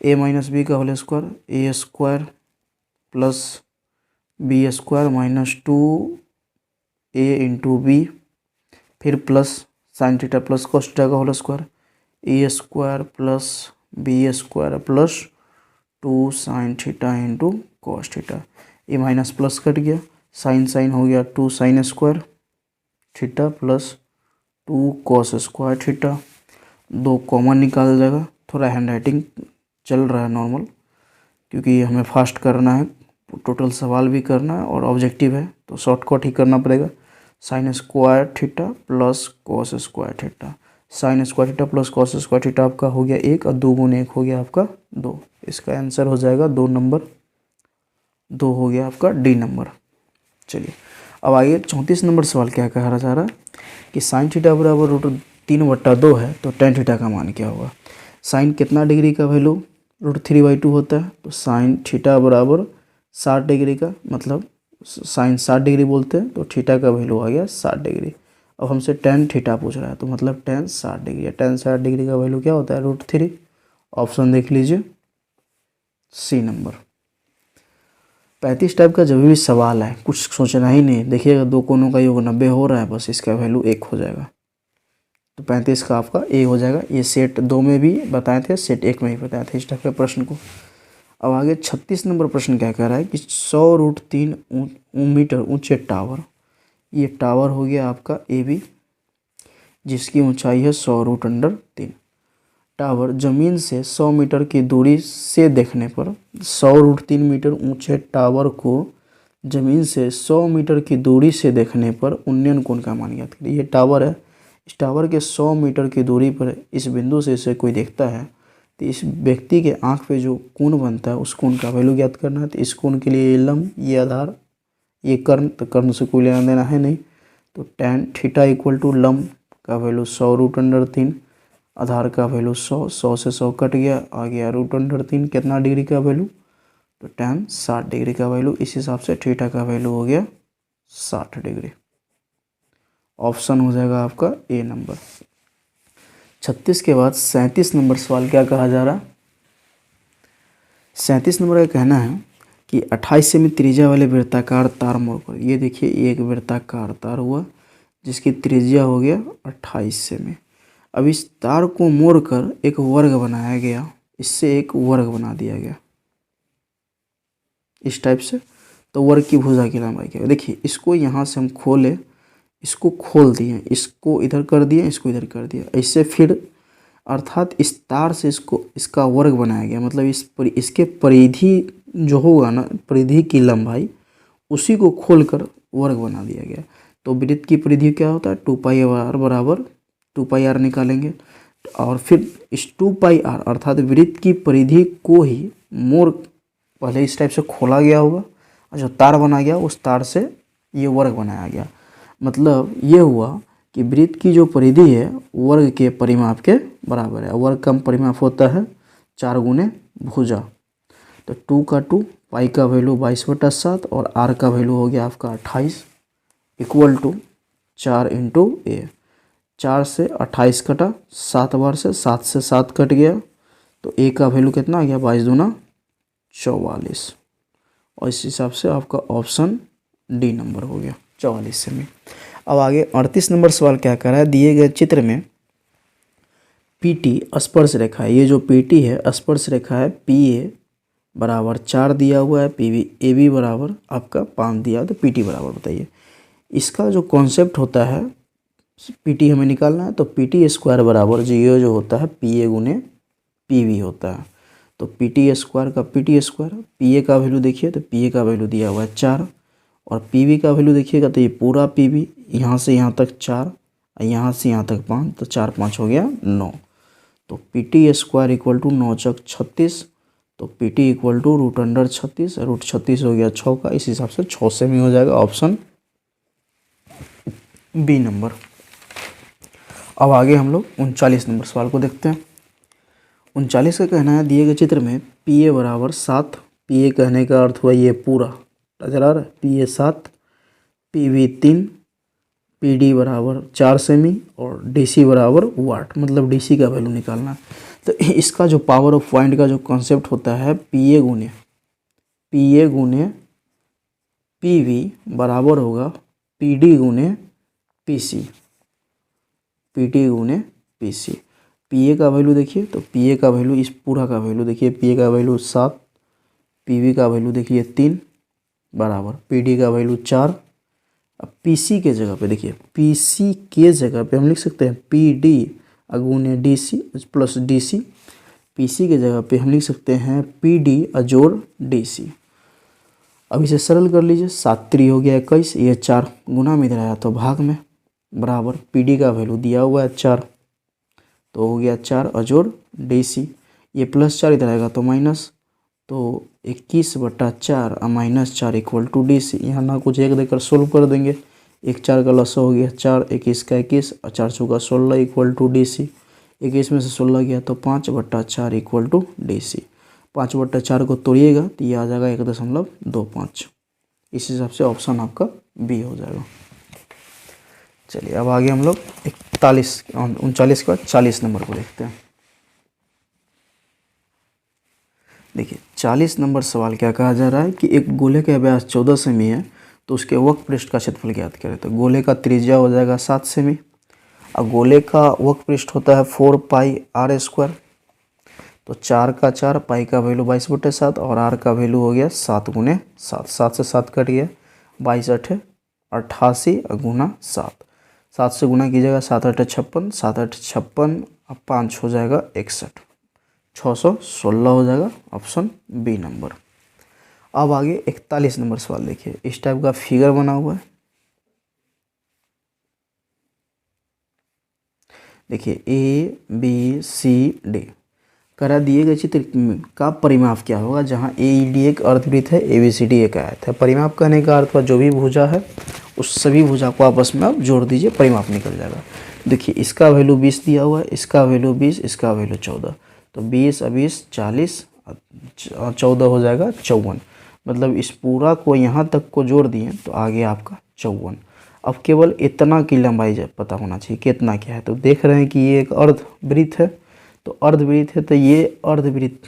a minus b का whole square a square plus b square minus 2a into b, फिर plus sine theta plus cos theta का whole square a square plus b square plus 2 sine theta into cos theta. ये minus plus cut गया, sign sign हो गया 2 sine square theta plus 2 cos square theta. 2 common निकाल जाएगा। थोड़ा hand writing चल रहा है नॉर्मल, क्योंकि हमें फास्ट करना है, टोटल सवाल भी करना है और ऑब्जेक्टिव है, तो शॉर्टकट ही करना पड़ेगा। Sine square theta plus cos square theta, sine square theta plus cos square theta आपका हो गया 1 और 2 गुने 1 हो गया आपका 2। इसका आंसर हो जाएगा 2 नंबर, 2 हो गया आपका डी नंबर। चलिए अब आइए 34 नंबर सवाल क्या कहा जा रहा है कि साइन थीटा बराबर √3/2 है तो टेन थीटा का मान क्या होगा। साइन कितना डिग्री का वैल्यू √3/2 होता है, तो साइन थीटा बराबर 60 डिग्री का, मतलब साइन 60 डिग्री बोलते हैं तो थीटा का वैल्यू आ गया 60 डिग्री। अब हमसे टेन थीटा पूछ रहा है तो मतलब टेन 60 डिग्री है। टेन 60 डिग्री का वैल्यू क्या होता है √3। ऑप्शन देख लीजिए सी नंबर। 35 टाइप का जब भी सवाल है कुछ सोचना ही नहीं, देखिएगा दो कोनों का योग 90 हो रहा है, बस इसका वैल्यू 1 हो जाएगा। तो 35 का आपका ए हो जाएगा। ये सेट 2 में भी बताए थे, सेट 1 में भी बताए थे इस टाइप के प्रश्न को। अब आगे 36 नंबर प्रश्न क्या कह रहा है कि 100√3 मीटर ऊंचे टावर, ये टावर हो गया आपका ए बी जिसकी ऊंचाई है 100√3। टावर जमीन से 100 मीटर की दूरी से देखने पर 100√3 मीटर ऊंचे टावर को जमीन से 100 मीटर की दूरी से देखने पर उन्नयन कोण का मान ज्ञात करिए। ये टावर है, इस टावर के 100 मीटर की दूरी पर इस बिंदु से इसे कोई देखता है तो इस व्यक्ति के आंख पे जो कोण बनता है उस कोण का वैल्यू ज्ञात करना है। तो इस कोण के लिए ये लंब, ये आधार, ये कर्ण, तो कर्ण से कोई लेना देना है नहीं। तो tan थीटा इक्वल टू लंब का वैल्यू 100√3, आधार का वैल्यू 100, 100 से 100 कट गया, आ गया √3 कितना डिग्री का वैल्यू, तो tan 60 डिग्री का वैल्यू। इस हिसाब से थीटा का वैल्यू हो गया 60 डिग्री। ऑप्शन हो जाएगा आपका ए नंबर। 36 के बाद 37 नंबर सवाल क्या कहा जा रहा है। 37 नंबर का कहना है कि 28 सेमी त्रिज्या वाले वृत्ताकार तार मोड़कर, ये देखिए एक वृत्ताकार तार हुआ जिसकी त्रिज्या हो गया 28 सेमी। अब इस तार को मोड़कर एक वर्ग बनाया गया, इससे एक वर्ग बना दिया गया इस टाइप से। तो वर्ग की भुजा की लंबाई क्या है, देखिए इसको यहाँ से हम खोले, इसको खोल दिए, इसको इधर कर दिए, इसको इधर कर दिया, ऐसे फिर अर्थात इस तार से इसको इसका वर्ग बनाया गया, मतलब इसके परिधि जो होगा ना, परिधि की लंबाई, उसी को खोलकर वर्ग बना दिया गया। तो वृत्त की परिधि क्या होता है 2πr बराबर 2πr निकालेंगे और फिर इस 2πr अर्थात वृत्त की परिधि को ही मोड़, पहले इस टाइप से खोला गया होगा और जो तार बना गया उस तार से ये वर्ग बनाया गया। मतलब ये हुआ कि वृत्त की जो परिधि है वर्ग के परिमाप के बराबर है। वर्ग का परिमाप होता है 4 गुने भुजा। तो 2 का 2, पाई का वैल्यू 22/7 और आर का वैल्यू हो गया आपका 28 इक्वल टू 4 इंटू ए। 4 से 28 कटा, 7 बार से 7 से 7 कट गया, तो ए का वैल्यू कितना आ गया 22 दूना 44। और इस हिसाब से आपका ऑप्शन डी नंबर हो गया 44 सेमी। अब आगे 38 नंबर सवाल क्या कर रहा है, दिए गए चित्र में पीटी स्पर्श रेखा है, ये जो पीटी है स्पर्श रेखा है, पीए बराबर 4 दिया हुआ है, पीबी एबी बराबर आपका 5 दिया, तो पीटी बराबर बताइए। इसका जो कॉन्सेप्ट होता है पीटी हमें निकालना है, तो पीटी स्क्वायर बराबर जो होता है पीए गुने पीबी होता है। तो पीटी स्क्वायर का पीटी स्क्वायर, पीए का वैल्यू देखिए तो पीए का वैल्यू दिया हुआ है 4 और पीबी का वैल्यू देखिएगा तो ये पूरा पीबी, यहाँ से यहाँ तक 4 और यहाँ से यहाँ तक 5, तो 4 5 हो गया 9। तो पीटी स्क्वायर इक्वल टू 9 चौक 36, तो पीटी इक्वल टू √36, √36 हो गया 6 का, इस हिसाब से 6 सेमी हो जाएगा ऑप्शन बी नंबर। अब आगे हम लोग 39 नंबर सवाल को देखते हैं। 39 का कहना है दिए गए चित्र में पी ए बराबर 7, पी ए कहने का अर्थ हुआ ये पूरा नजर आ रहा है, P A 7, P B 3, P D बराबर 4 सेमी और डी सी बराबर वाट, मतलब डी सी का वैल्यू निकालना। तो इसका जो पावर ऑफ पॉइंट का जो कॉन्सेप्ट होता है पी ए गुने पी वी बराबर होगा पी डी गुने पी सी, पी टी गुने पी सी। पी ए का वैल्यू देखिए तो पी ए का वैल्यू इस पूरा का वैल्यू देखिए, पी ए का वैल्यू 7, पी वी का वैल्यू देखिए 3 बराबर पी डी का वैल्यू 4। अब पी सी के जगह पे देखिए, पी सी के जगह पे हम लिख सकते हैं पी डी अगुने d c plus d c. P c के जगह पे हम लिख सकते हैं पी डी अजोड़ डी सी। अब इसे सरल कर लीजिए, 7 3 हो गया 21, ये 4 गुना में इधर आया तो भाग में बराबर पी डी का वैल्यू दिया हुआ है 4 तो हो गया 4 और जोड़ DC, ये +4 इधर आएगा तो माइनस, तो 21/4 और -4 इक्वल टू DC। यहाँ ना कुछ एक देकर सोल्व कर देंगे, 1 4 का लसा हो गया 4, 21 का 21 और 4 चौका 16 इक्वल टू DC। 21 में से 16 गया तो 5/4 इक्वल टू DC। 5/4 को तोड़िएगा तो ये आ जाएगा 1.25। इस हिसाब से ऑप्शन आपका बी हो जाएगा। चलिए अब आगे हम लोग 39 के बाद 40 नंबर को देखते हैं। देखिए 40 नंबर सवाल क्या कहा जा रहा है कि एक गोले का व्यास 14 सेमी है तो उसके वक्र पृष्ठ का क्षेत्रफल ज्ञात करें। तो गोले का त्रिज्या हो जाएगा 7 सेमी और गोले का वक्र पृष्ठ होता है 4πr²। तो 4 का 4, पाई का वैल्यू 22/7 और r का वैल्यू हो गया 7 × 7। 7 से 7 कट गया, 22 × 8 88 और गुना 7। 7 से गुना कीजिएगा, 7 × 8 56, 7 × 8 56 और 5 हो जाएगा 61, 616 हो जाएगा ऑप्शन बी नंबर। अब आगे 41 नंबर सवाल देखिए, इस टाइप का फिगर बना हुआ है। देखिए ABCD करा दिए गए चित्र का परिमाप क्या होगा, जहां AED एक अर्धवृत्त है, ABCD एक आयत है। परिमाप कहने का अर्थ जो भी भुजा है उस सभी भुजा को आपस में आप जोड़ दीजिए, परिमाप निकल जाएगा। देखिए इसका वैल्यू 20 दिया हुआ है, इसका वैल्यू 20, इसका वैल्यू 14, तो 20 और 20 40 और 14 हो जाएगा 54। मतलब इस पूरा को यहाँ तक को जोड़ दिए तो आगे आपका 54। अब केवल इतना की लंबाई पता होना चाहिए कितना क्या है। तो देख रहे हैं कि ये एक अर्धवृत्त है, तो अर्धवृत्त है तो ये अर्धवृत्त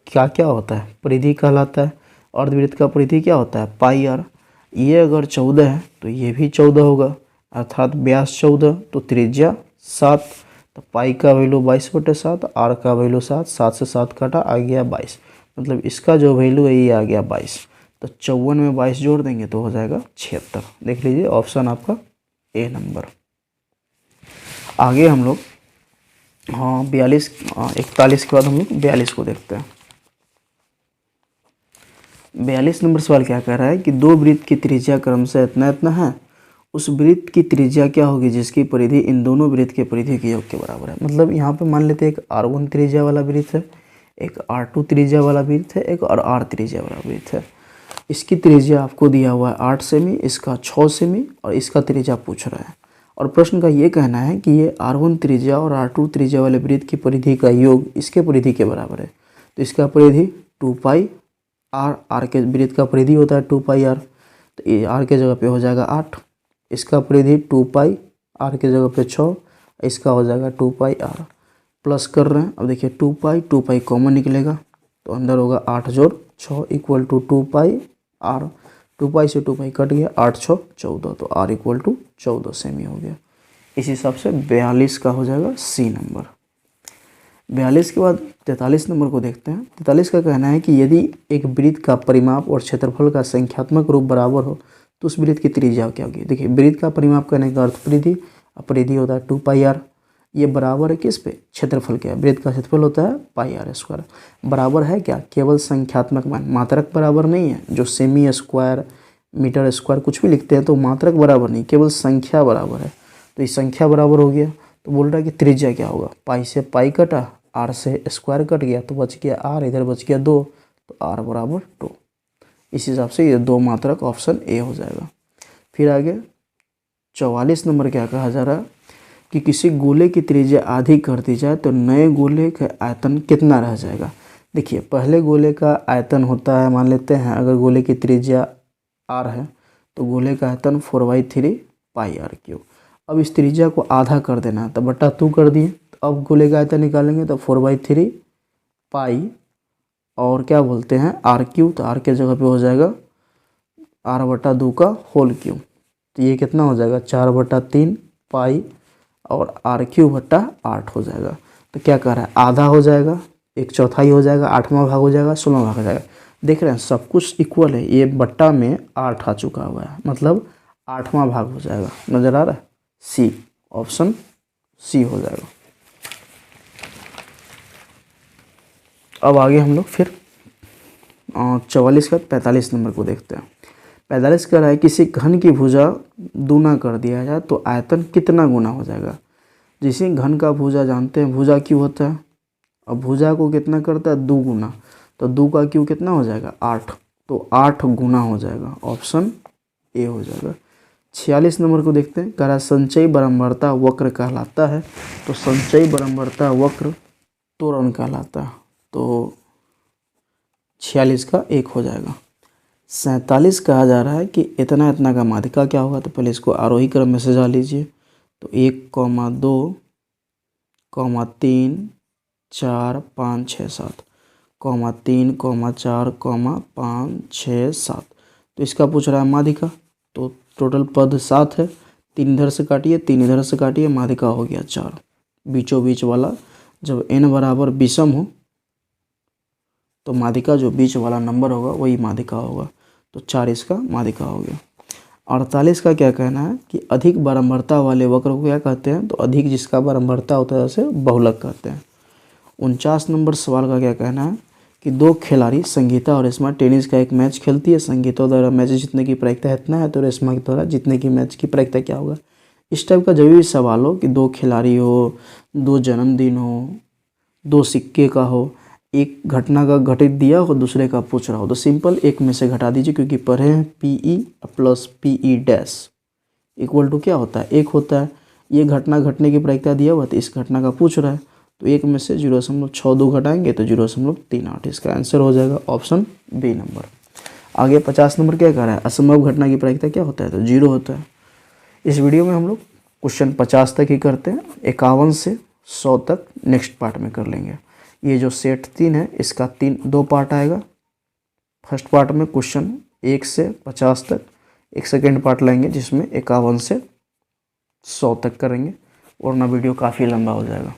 क्या क्या होता है, परिधि कहलाता है। अर्धवृत्त का परिधि क्या होता है, πr। ये अगर 14 है तो ये भी 14 होगा, अर्थात व्यास 14 तो त्रिज्या 7, तो पाई का वैल्यू 22/7, r का वैल्यू 7, 7 से 7 काटा आ गया 22। मतलब इसका जो वैल्यू है ये आ गया 22। तो 54 में 22 जोड़ देंगे तो हो जाएगा 76। देख लीजिए ऑप्शन आपका ए नंबर। आगे हम लोग 41 के बाद हम लोग 42 को देखते हैं। 42 नंबर सवाल क्या कह रहा है कि दो वृत्त की त्रिज्या क्रमशः इतना इतना है, उस वृत्त की त्रिज्या क्या होगी जिसकी परिधि इन दोनों वृत्त के परिधि के योग के बराबर है। मतलब यहाँ पे मान लेते हैं एक r1 त्रिज्या वाला वृत्त है, एक r2 त्रिज्या वाला वृत्त है, एक और r त्रिज्या वाला वृत्त है। इसकी त्रिज्या आपको दिया हुआ है 8 सेमी, इसका 6 सेमी और इसका त्रिज्या पूछ रहा है। और प्रश्न का ये कहना है कि ये r1 त्रिज्या और r2 त्रिज्या वाले वृत्त की परिधि का योग इसके परिधि के बराबर है। तो इसका परिधि 2πr, r के वृत्त का परिधि होता है 2πr, तो ये r के जगह पे हो जाएगा 8, इसका परिधि 2π, r के जगह पे 6, इसका हो जाएगा 2πr। प्लस कर रहे हैं, अब देखिए 2π कॉमन निकलेगा तो अंदर होगा 8 जोड़ 6 इक्वल टू 2πr। 2π से 2π कट गया, 8 6 14, तो r इक्वल टू 14 सेमी हो गया। इस हिसाब से 42 का हो जाएगा सी नंबर। 42 के बाद 43 नंबर को देखते हैं। 43 का कहना है कि यदि एक वृत्त का परिमाप और क्षेत्रफल का संख्यात्मक रूप बराबर हो तो उस वृत्त की त्रिज्या क्या होगी। देखिए वृत्त का परिमाप करने का अर्थ परिधि, परिधि होता है 2πr, ये बराबर है किस पे, क्षेत्रफल क्या है, वृत्त का क्षेत्रफल होता है πr²। बराबर है क्या, केवल संख्यात्मक मान, मात्रक बराबर नहीं है। जो सेमी स्क्वायर, मीटर स्क्वायर कुछ भी लिखते हैं तो मात्रक बराबर नहीं, केवल संख्या बराबर है। तो ये संख्या बराबर हो गया, तो बोल रहा है कि त्रिज्या क्या होगा, पाई से पाई कटा, r से स्क्वायर कट गया तो बच गया r, इधर बच गया 2, तो r बराबर 2। इस हिसाब से ये 2 मात्रक ऑप्शन ए हो जाएगा। फिर आगे 44 नंबर क्या कहा जा रहा है कि किसी गोले की त्रिज्या आधी कर दी जाए तो नए गोले का आयतन कितना रह जाएगा। देखिए पहले गोले का आयतन होता है, मान लेते हैं अगर गोले की त्रिज्या r है तो गोले का आयतन 4/3πr³। अब इस त्रिज्या को आधा कर देना है तो बटा 2 कर दिए, तो अब गोले का आयतन निकालेंगे तो 4/3π और क्या बोलते हैं r³, तो r के जगह पे हो जाएगा r/2 का होल क्यूब, तो ये कितना हो जाएगा 4/3π और r³/8 हो जाएगा। तो क्या कह रहा है, आधा हो जाएगा, 1/4 हो जाएगा, 8वां भाग हो जाएगा, 16वां भाग हो जाएगा। देख रहे हैं सब कुछ इक्वल है, ये बट्टा में 8 आ चुका हुआ है, मतलब 8वां भाग हो जाएगा। नजर आ रहा है, सी, ऑप्शन सी हो जाएगा। अब आगे हम लोग फिर 44 का 45 नंबर को देखते हैं। 45 कह रहा है किसी घन की भुजा दूना कर दिया जाए तो आयतन कितना गुना हो जाएगा। जैसे घन का भुजा जानते हैं, भुजा क्यों होता है, अब भुजा को कितना करता है 2 गुना, तो 2 का क्यों कितना हो जाएगा 8, तो 8 गुना हो जाएगा, ऑप्शन ए हो जाएगा। 46 नंबर को देखते हैं, कह रहा संचयी बारंबारता वक्र कहलाता है, तो संचयी बारंबारता वक्र त्वरण कहलाता है, तो 46 का 1 हो जाएगा। 47 कहा जा रहा है कि इतना इतना का माध्यिका क्या होगा, तो पहले इसको आरोही क्रम में सजा लीजिए, तो 1, 2, 3, 4, 5, 6, 7, 3, 4, 5, 6, 7, तो इसका पूछ रहा है माध्यिका, तो टोटल पद 7 है, 3 इधर से काटिए, 3 इधर से काटिए, माध्यिका हो गया 4। बीचों बीच वाला जब n बराबर विषम हो तो माध्यिका जो बीच वाला नंबर होगा वही माध्यिका होगा, तो 4 इसका माध्यिका हो गया। 48 का क्या कहना है कि अधिक बारंबारता वाले वक्र को क्या कहते हैं, तो अधिक जिसका बारंबारता होता है उसे बहुलक कहते हैं। 49 नंबर सवाल का क्या कहना है कि 2 खिलाड़ी संगीता और रेशमा टेनिस का एक मैच खेलती है, संगीता द्वारा मैच जीतने की प्रायिकता इतना है, तो रेशमा के द्वारा जीतने की मैच की प्रायिकता क्या होगा। इस टाइप का जब भी सवाल हो कि 2 खिलाड़ी हो, 2 जन्मदिन हो, 2 सिक्के का हो, एक घटना का घटित दिया हो दूसरे का पूछ रहा हो, तो सिंपल एक में से घटा दीजिए, क्योंकि पढ़े हैं PE plus PE dash equal to क्या होता है 1 होता है। ये घटना घटने की प्रायिकता दिया हुआ, तो इस घटना का पूछ रहा है, तो 1 में से 0.62 घटाएंगे तो 0.38, इसका आंसर हो जाएगा ऑप्शन बी नंबर। आगे 50 नंबर क्या कह रहा है, असंभव घटना की प्रायिकता क्या होता है, तो 0 होता है। इस वीडियो में हम लोग क्वेश्चन 50 तक ही करते हैं, 51 से 100 तक नेक्स्ट पार्ट में कर लेंगे। ये जो सेट 3 है इसका 2 पार्ट आएगा। फर्स्ट पार्ट में क्वेश्चन 1 से 50 तक, एक सेकेंड पार्ट लेंगे जिसमें 51 से 100 तक करेंगे, वरना वीडियो काफ़ी लंबा हो जाएगा।